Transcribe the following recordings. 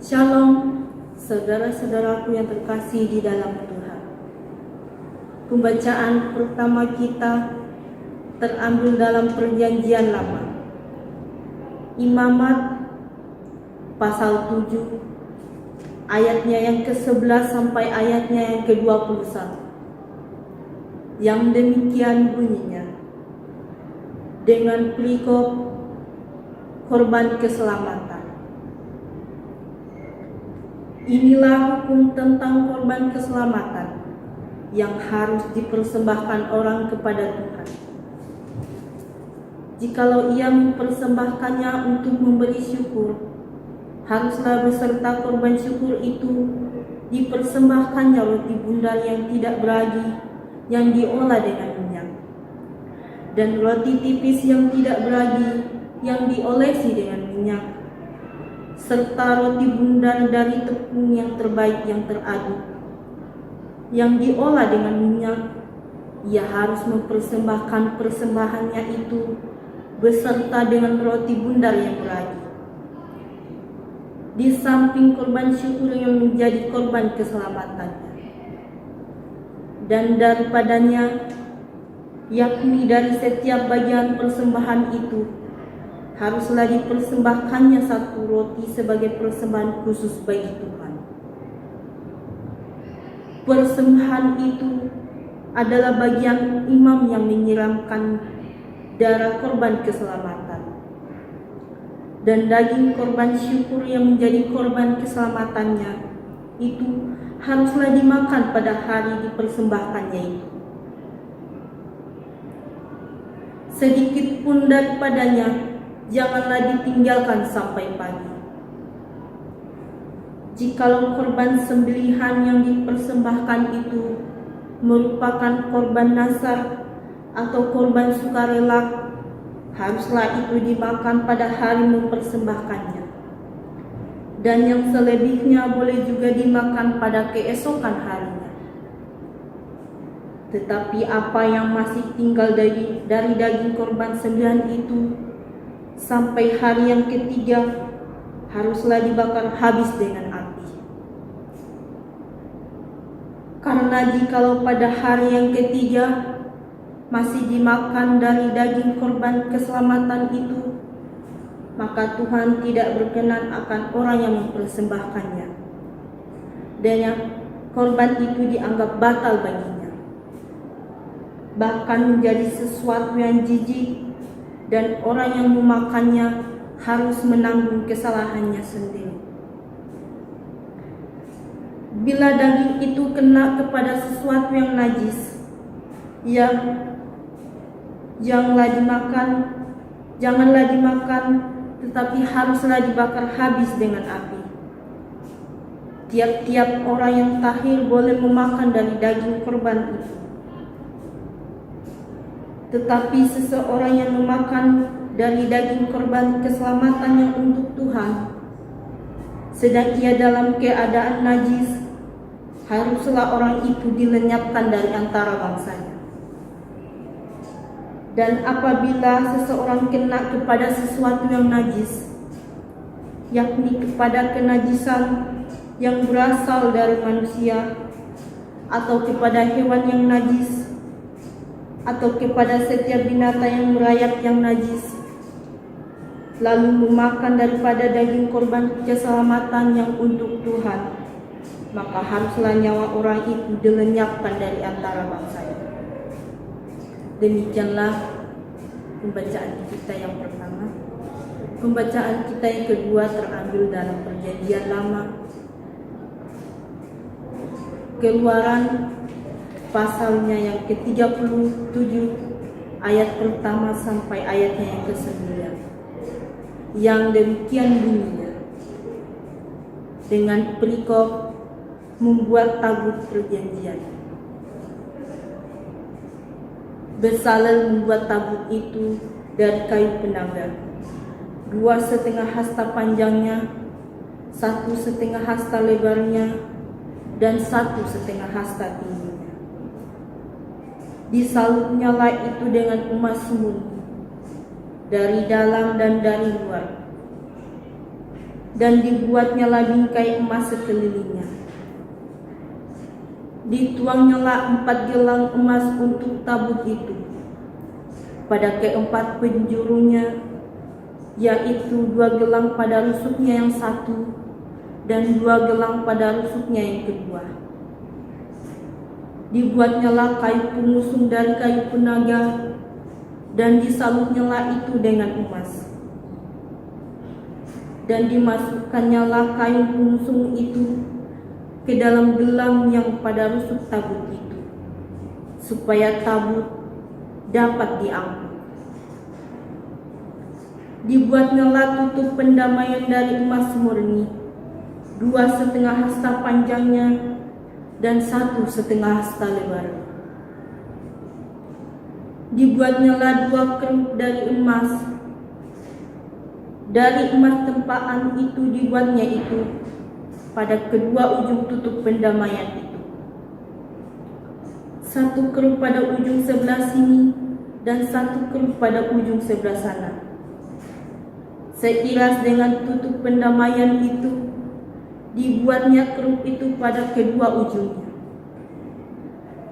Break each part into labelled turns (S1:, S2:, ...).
S1: Shalom, saudara-saudaraku yang terkasih di dalam Tuhan. Pembacaan pertama kita terambil dalam Perjanjian Lama. Imamat pasal 7 ayatnya yang ke-11 sampai ayatnya yang ke-21. Yang demikian bunyinya, dengan perikop korban keselamatan. Inilah hukum tentang korban keselamatan yang harus dipersembahkan orang kepada Tuhan. Jikalau ia mempersembahkannya untuk memberi syukur, haruslah beserta korban syukur itu dipersembahkannya roti bundar yang tidak beragi yang diolah dengan minyak, dan roti tipis yang tidak beragi yang diolesi dengan minyak, serta roti bundar dari tepung yang terbaik yang teraduk, yang diolah dengan minyak. Ia harus mempersembahkan persembahannya itu beserta dengan roti bundar yang beragi, di samping korban syukur yang menjadi korban keselamatannya. Dan daripadanya, yakni dari setiap bagian persembahan itu, haruslah dipersembahkannya satu roti sebagai persembahan khusus bagi Tuhan. Persembahan itu adalah bagian imam yang menyiramkan darah korban keselamatan, dan daging korban syukur yang menjadi korban keselamatannya itu haruslah dimakan pada hari dipersembahkannya itu. Sedikit pun daripadanya janganlah ditinggalkan sampai pagi. Jikalau korban sembelihan yang dipersembahkan itu merupakan korban nazar atau korban sukarela, haruslah itu dimakan pada hari mempersembahkannya. Dan yang selebihnya boleh juga dimakan pada keesokan harinya. Tetapi apa yang masih tinggal dari daging korban sembelihan itu sampai hari yang ketiga haruslah dibakar habis dengan api. Karena jikalau pada hari yang ketiga masih dimakan dari daging korban keselamatan itu, maka Tuhan tidak berkenan akan orang yang mempersembahkannya, dan yang korban itu dianggap batal baginya, bahkan menjadi sesuatu yang jijik, dan orang yang memakannya harus menanggung kesalahannya sendiri. Bila daging itu kena kepada sesuatu yang najis, janganlah dimakan, tetapi haruslah dibakar habis dengan api. Tiap-tiap orang yang tahir boleh memakan dari daging korban itu. Tetapi seseorang yang memakan dari daging korban keselamatan yang untuk Tuhan, sedang ia dalam keadaan najis, haruslah orang itu dilenyapkan dari antara bangsanya. Dan apabila seseorang kena kepada sesuatu yang najis, yakni kepada kenajisan yang berasal dari manusia, atau kepada hewan yang najis, atau kepada setiap binatang yang merayap yang najis, lalu memakan daripada daging korban keselamatan yang untuk Tuhan, maka haruslah nyawa orang itu dilenyapkan dari antara bangsanya. Demikianlah pembacaan kita yang pertama. Pembacaan kita yang kedua terambil dalam Perjanjian Lama. Keluaran pasalnya yang ke-37 ayat pertama sampai ayatnya yang ke-9. Yang demikian bunyinya, dengan perikop membuat tabut perjanjian. Bezalel membuat tabut itu dari kayu penanggal, 2,5 hasta panjangnya, 1,5 hasta lebarnya, dan 1,5 hasta tingginya. Disalutnya lah itu dengan emas murni dari dalam dan dari luar. dan dibuatnyalah bingkai emas sekelilingnya. Dituangnyalah 4 gelang emas untuk tabut itu pada keempat penjurunya, yaitu 2 gelang pada rusuknya yang satu dan 2 gelang pada rusuknya yang kedua. Dibuatnyalah kayu pengusung dari kayu penaga, dan disalutnyalah itu dengan emas. Dan dimasukkannya kayu pengusung itu ke dalam gelang yang pada rusuk tabut itu, supaya tabut dapat diangkut. Dibuatnyalah tutup pendamaian dari emas murni, 2,5 hasta panjangnya dan 1,5 hasta lebar. Dibuatnyalah 2 kerup dari emas. Dari emas tempaan itu dibuatnya itu pada kedua ujung tutup pendamaian itu, 1 kerup pada ujung sebelah sini dan 1 kerup pada ujung sebelah sana. Seiras dengan tutup pendamaian itu, dibuatnya kerup itu pada kedua ujungnya.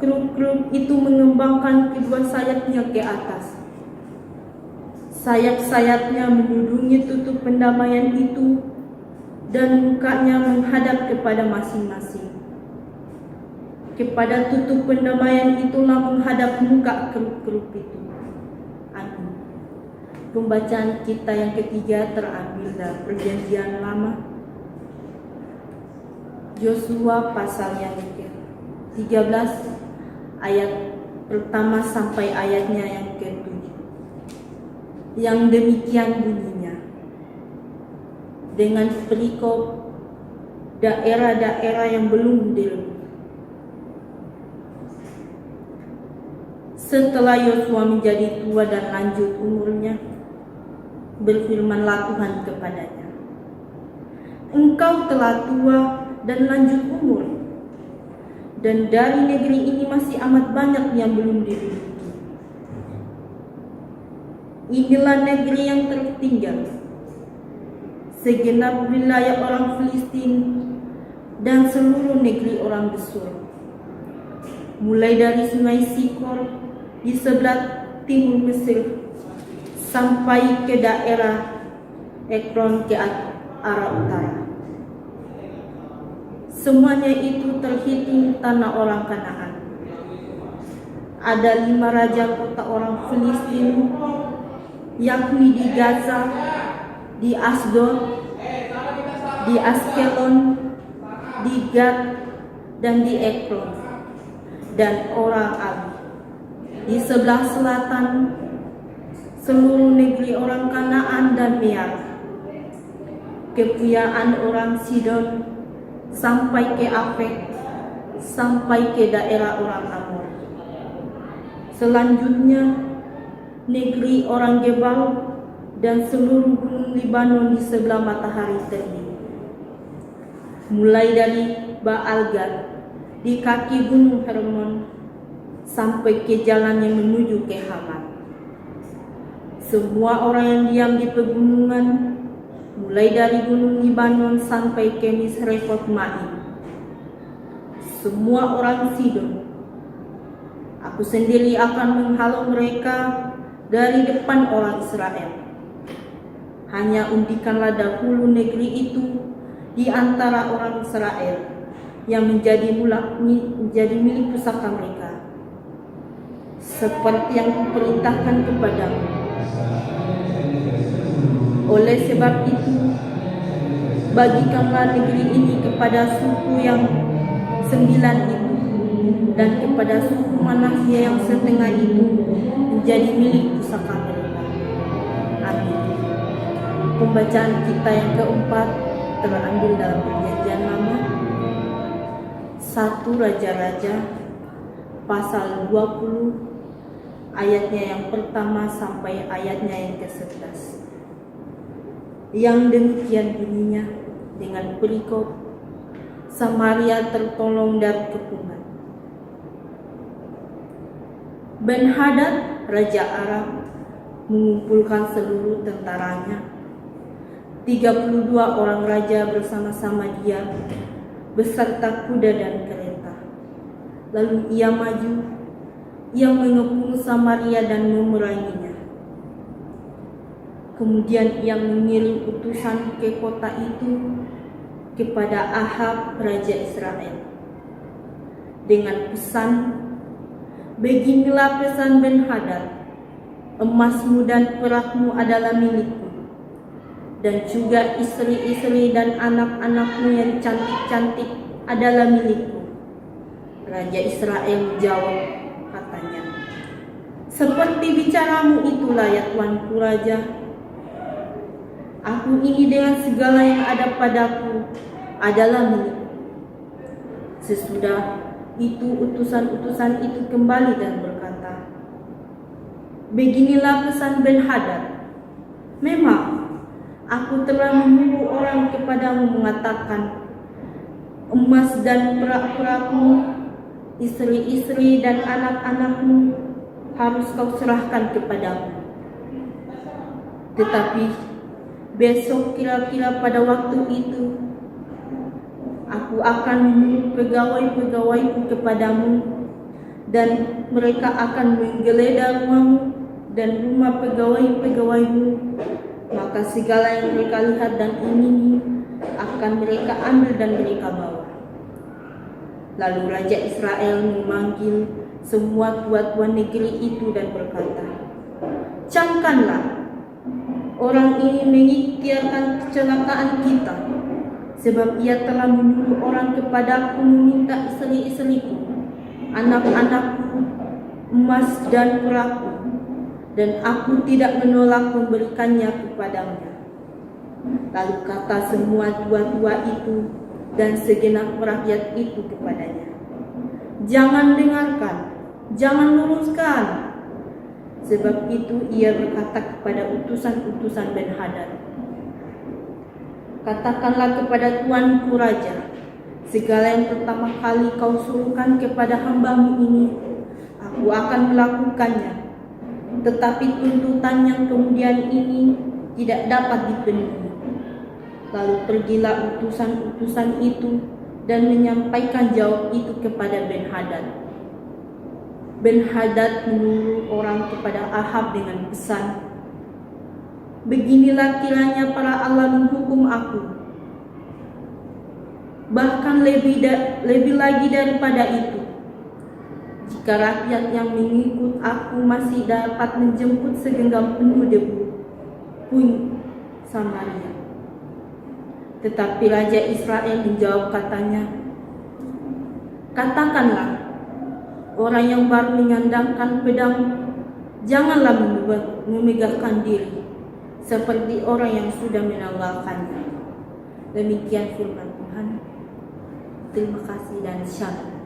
S1: Kerup-kerup itu mengembangkan kedua sayapnya ke atas. Sayap-sayapnya menudungi tutup pendamaian itu, dan mukanya menghadap kepada masing-masing. Kepada tutup pendamaian itulah menghadap muka kerup-kerup itu. Amin. Pembacaan kita yang ketiga terambil dari Perjanjian Lama, Yosua pasal yang ke-13 ayat pertama sampai ayatnya yang ke-7. Yang demikian bunyinya, dengan perikop daerah-daerah yang belum direbut. Setelah Yosua menjadi tua dan lanjut umurnya, berfirmanlah Tuhan kepadanya, "Engkau telah tua dan lanjut umur, dan dari negeri ini masih amat banyak yang belum diduduki. Inilah negeri yang tertinggal, segenap wilayah orang Filistin dan seluruh negeri orang Gesur, mulai dari sungai Sikor di sebelah timur Mesir sampai ke daerah Ekron ke arah utara. Semuanya itu terhitung tanah orang Kanaan. Ada 5 raja kota orang Filistin, yakni di Gaza, di Asdod, di Askelon, di Gad, dan di Ekron, dan orang Abi. Di sebelah selatan, seluruh negeri orang Kanaan dan Mear, kepuyaan orang Sidon, sampai ke Afek, sampai ke daerah orang Amor. Selanjutnya, negeri orang Gebal dan seluruh gunung Libanon di sebelah matahari terbit, mulai dari Baal-Gad di kaki gunung Hermon sampai ke jalan yang menuju ke Hamat. Semua orang yang diam di pegunungan, mulai dari gunung Libanon sampai ke Misrefot Maim. Semua orang Sidon, aku sendiri akan menghalau mereka dari depan orang Israel. Hanya undikanlah dahulu negeri itu di antara orang Israel, yang menjadi milik pusaka mereka, seperti yang kuperintahkan kepadamu. Oleh sebab itu, bagikanlah negeri ini kepada suku yang 9 itu, dan kepada suku Manasye yang setengah itu menjadi milik pusaka mereka. Amin. Pembacaan kita yang keempat terambil dalam Perjanjian Lama, 1 Raja-Raja pasal 20 ayatnya yang pertama sampai ayatnya yang ke-11. Yang demikian bunyinya, dengan perikop Samaria tertolong dari kepungan. Ben-Hadad, raja Aram, mengumpulkan seluruh tentaranya 32 orang raja bersama-sama dia, beserta kuda dan kereta. Lalu ia maju, ia mengepung Samaria dan memeranginya. Kemudian ia mengirim utusan ke kota itu kepada Ahab, raja Israel, dengan pesan, "Beginilah pesan Ben-Hadad, emasmu dan perakmu adalah milikku, dan juga istri-istri dan anak-anakmu yang cantik-cantik adalah milikku." Raja Israel menjawab, katanya, "Seperti bicaramu itulah ya tuanku raja. Aku ini dengan segala yang ada padaku adalah milikku." Sesudah itu utusan-utusan itu kembali dan berkata, "Beginilah pesan Ben-Hadad, memang aku telah menyuruh orang kepadamu mengatakan, emas dan perak-perakmu, istri-istri dan anak-anakmu harus kau serahkan kepadamu. Tetapi besok kira-kira pada waktu itu, aku akan menyuruh pegawai-pegawaiku kepadamu, dan mereka akan menggeledah rumahmu dan rumah pegawai-pegawaimu. Maka segala yang mereka lihat dan ingini akan mereka ambil dan mereka bawa." Lalu Raja Israel memanggil semua tua-tua negeri itu dan berkata, "Camkanlah, orang ini mengikhtiarkan kecelakaan kita, sebab ia telah menyuruh orang kepadaku meminta istri-istriku, anak-anakku, emas dan perakku, dan aku tidak menolak memberikannya kepadanya." Lalu kata semua tua-tua itu dan segenap rakyat itu kepadanya, "Jangan dengarkan, jangan luruskan." Sebab itu ia berkata kepada utusan-utusan Ben-Hadad, "Katakanlah kepada tuanku raja, segala yang pertama kali kau suruhkan kepada hambamu ini, aku akan melakukannya. Tetapi tuntutan yang kemudian ini tidak dapat dipenuhi." Lalu pergilah utusan-utusan itu dan menyampaikan jawab itu kepada Ben-Hadad. Ben-Hadad menyuruh orang kepada Ahab dengan pesan, "Beginilah kiranya para Allah menghukum aku, bahkan lebih lagi daripada itu, jika rakyat yang mengikut aku masih dapat menjemput segenggam penuh debu puing Samaria." Tetapi Raja Israel menjawab, katanya, "Katakanlah, orang yang baru menyandangkan pedang, janganlah memegahkan diri seperti orang yang sudah menanggalkannya." Demikian firman Tuhan. Terima kasih dan shalom.